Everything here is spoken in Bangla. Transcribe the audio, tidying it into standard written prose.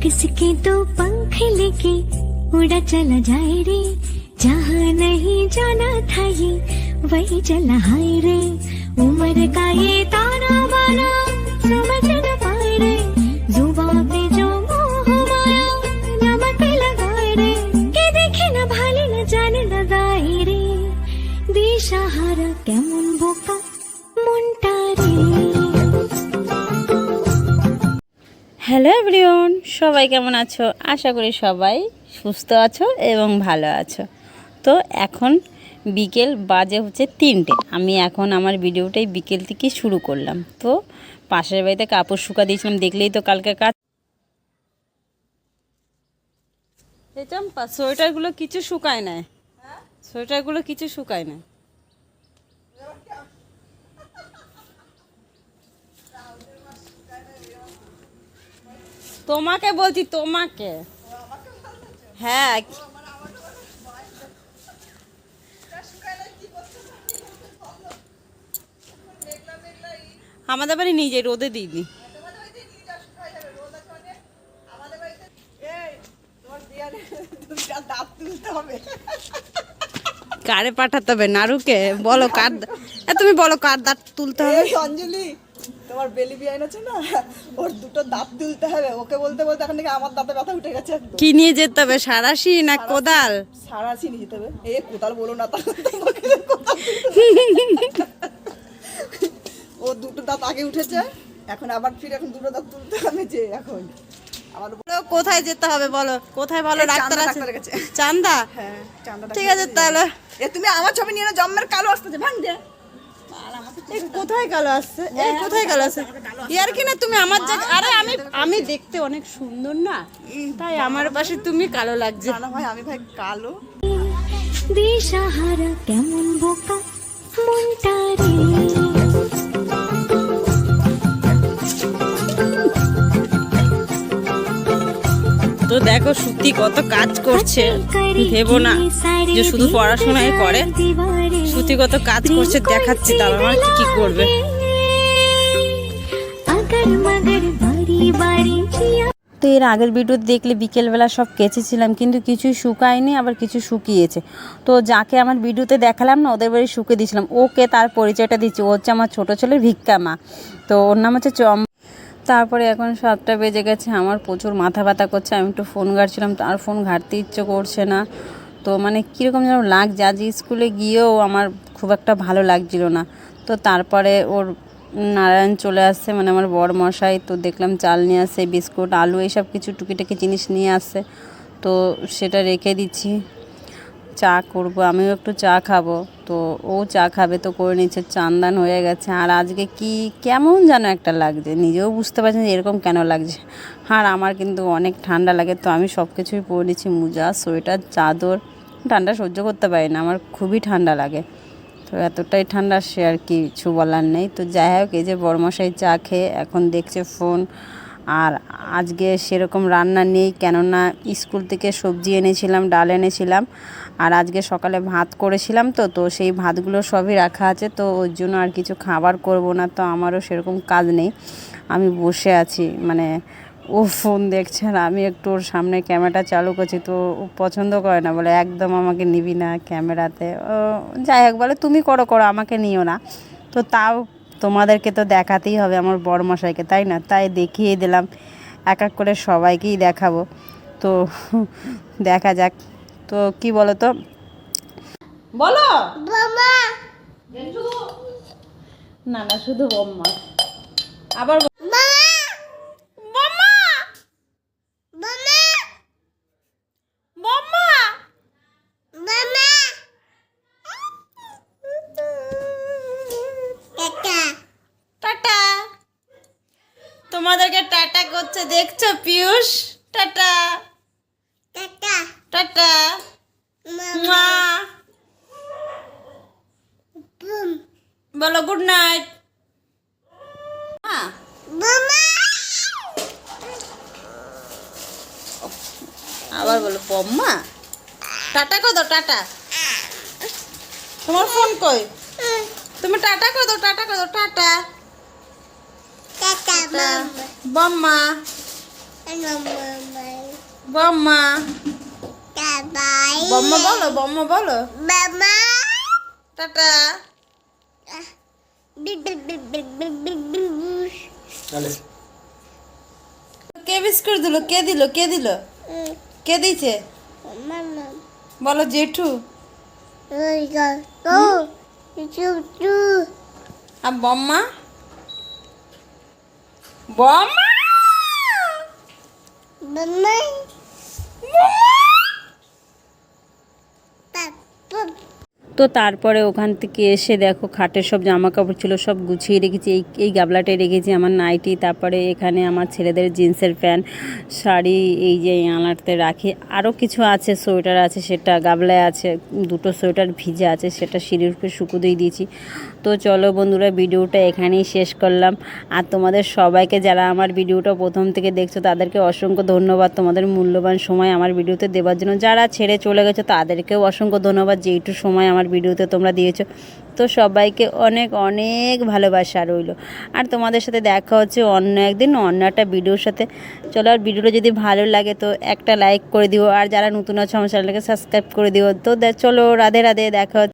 किसके तो पंख लेके उड़ा चला जाए रे, जहाँ नहीं जाना था ये वही चला हाय रे। उम्र का ये ताना बाना समझ न पाए रे, जुबान पे जो मोह माया नमक लगाए रे, के देखे न भाले न जाने न गाए रे, दिशाहारा केमन बोका মনটা রে। হ্যালো এভরিওয়ান, সবাই কেমন আছো? আশা করি সবাই সুস্থ আছো এবং ভালো আছো। তো এখন বিকেল বাজে হচ্ছে 3টে। আমি এখন আমার ভিডিওটাই বিকেল থেকে শুরু করলাম। তো পাশের বাড়িতে কাপড় শুকা দিয়েছিলাম, দেখলেই তো কালকে কাজ। এই চম্পা, সোয়েটারগুলো কিছু শুকায় না, সোয়েটারগুলো কিছু শুকায় না। তোমাকে বলছি, তোমাকে। হ্যাঁ, আমাদের বাড়ি নিজে রোদে দিইনি। কারে পাঠাতে হবে? নারুকে বলো কার, তুমি বলো কার দাঁত তুলতে হবে। অঞ্জলি, তোমার বেলি বিয়াইন আছে না, ওর দুটো দাঁত তুলতে হবে। ওকে বলতে বলতে এখন থেকে আমার দাঁতে ব্যথা উঠে গেছে। কি নিয়ে যেতে হবে? সারাশি না কোদাল? সারাশি নিয়ে যেতে হবে। এ কোদাল বলো না, ও দুটো দাঁত আগে উঠেছে, এখন আবার ফিরে এখন দুটো দাঁত তুলতে হবে। যে এখন আবার কোথায় যেতে হবে বলো? কোথায় ভালো ডাক্তার আছে? চান্দা? হ্যাঁ, চান্দা। ঠিক আছে তাহলে। এ তুমি আমার ছবি নিয়ে না, জম্মের কালো আসতেছে, ভাঙ দে। কোথায় কালো আসছে? এই কোথায় কালো আসছে? ইয়ার কি না তুমি আমার জায়গা? আরে আমি দেখতে অনেক সুন্দর না, তাই আমার পাশে তুমি কালো লাগছে। না ভাই, আমি ভাই কালো। দিশাহারা কেমন বোকা মনটা রে। তো দেখো সুতি কত কাজ করছে, ভেবো না যে শুধু পড়াশোনাই করে। সুতি কত কাজ করছে দেখাচ্ছি, তার আমার কি করবে। তো এর আগের ভিডিও দেখলে বিকেলবেলা সব কেচেছিলাম, কিন্তু কিছুই শুকায়নি, আবার কিছু শুকিয়েছে। তো যাকে আমার ভিডিওতে দেখালাম না, ওদের বাড়ি শুকিয়ে দিয়েছিলাম, ওকে তার পরিচয়টা দিচ্ছি। ও হচ্ছে আমার ছোটো ছেলের ভিক্ষা মা। তো ওর নাম হচ্ছে তারপরে এখন 7টা বেজে গেছে, আমার প্রচুর মাথা ব্যথা করছে। আমি একটু ফোন ঘাঁটছিলাম, তার ফোন ঘাঁটতে ইচ্ছে করছে না। তো মানে কীরকম যেন লাগছে, আজ স্কুলে গিয়েও আমার খুব একটা ভালো লাগছিল না। তো তারপরে ওর নারায়ণ চলে আসছে, মানে আমার বড় মশাই। তো দেখলাম চাল নিয়ে আসছে, বিস্কুট, আলু, এইসব কিছু টুকিটাকি জিনিস নিয়ে আসছে। তো সেটা রেখে দিচ্ছি, চা করব, আমিও একটু চা খাবো। তো ও চা খাবে, তো করে নিচ্ছে। চান্দান হয়ে গেছে, আর আজকে কি কেমন যেন একটা লাগছে, নিজেও বুঝতে পারছি না এরকম কেন লাগছে। আর আমার কিন্তু অনেক ঠান্ডা লাগে, তো আমি সব কিছুই পরে নিচ্ছি, মোজা, সোয়েটার, চাদর। ঠান্ডা সহ্য করতে পারি না, আমার খুবই ঠান্ডা লাগে। তো এতটাই ঠান্ডা, সে আর কিছু বলার নেই। তো যাই হোক, এই যে বড়মশাই চা খেয়ে এখন দেখছে ফোন। আর আজকে সেরকম রান্না নেই, কেননা স্কুল থেকে সবজি এনেছিলাম, ডাল এনেছিলাম, আর আজকে সকালে ভাত করেছিলাম। তো সেই ভাতগুলো সবই রাখা আছে, তো ওর জন্য আর কিছু খাবার করব না। তো আমারও সেরকম কাজ নেই, আমি বসে আছি, মানে ও ফোন দেখছে আর আমি একটু ওর সামনে ক্যামেরাটা চালু করছি। তো ও পছন্দ করে না, বলে একদম আমাকে নিবি না ক্যামেরাতে। যাই হোক, বলে তুমি করো, আমাকে নিও না। তো তাও তোমাদেরকে তো দেখাতেই হবে, আমার বড় মশাইকে, তাই না? তাই দেখিয়ে দিলাম, এক এক করে সবাইকেই দেখাবো। তো দেখা যাক। তো কি বলো তো, বলো না না, শুধু বম্মা। আবার টাটা, তোমাদেরকে টাটা করছে, দেখছো পিয়ুষ? টাটা টাটা টাটা, মা বলো গুড নাইট। আবার বলো বম্মা। টাটা কর দাও, টাটা। তোমার ফোন কই? তুমি টাটা করে দাও, টাটা করে দাও, টাটা টাটা বম্মা। বম্মা বম্মা বলো, বম্মা বলো, টাটা। কে বিস্কুট দিল, কে দিল, কে দিল, কে দিয়েছে বলো? জেঠু। আর বম্মা, বম্মা তো তারপরে ওখান থেকে এসে দেখো খাটের সব জামা কাপড় ছিল সব গুছিয়ে রেখেছি। এই গাবলাটায় রেখেছি আমার নাইটি, তারপরে এখানে আমার ছেলেদের জিন্সের প্যান্ট, শাড়ি, এই যে আনারতে রাখি, আরও কিছু আছে, সোয়েটার আছে সেটা গাবলায় আছে, দুটো সোয়েটার ভিজে আছে সেটা সিঁড়ির উপরে শুকো দিয়ে দিয়েছি। তো চলো বন্ধুরা, ভিডিওটা এখানেই শেষ করলাম। আর তোমাদের সবাইকে যারা আমার ভিডিওটা প্রথম থেকে দেখছো তাদেরকে অসংখ্য ধন্যবাদ তোমাদের মূল্যবান সময় আমার ভিডিওতে দেওয়ার জন্য। যারা ছেড়ে চলে গেছো তাদেরকেও অসংখ্য ধন্যবাদ যে একটু সময় আমার ভিডিওতে তোমরা দিয়েছো। তো সবাইকে অনেক অনেক ভালোবাসা রইল। আর তোমাদের সাথে দেখা হচ্ছে অন্য একদিন অন্য একটা ভিডিওর সাথে। চলো, আর ভিডিওটা যদি ভালো লাগে তো একটা লাইক করে দিও, আর যারা নতুন আছো আমার চ্যানেলটাকে সাবস্ক্রাইব করে দিও। তো চলো, রাধে রাধে, দেখা হচ্ছে।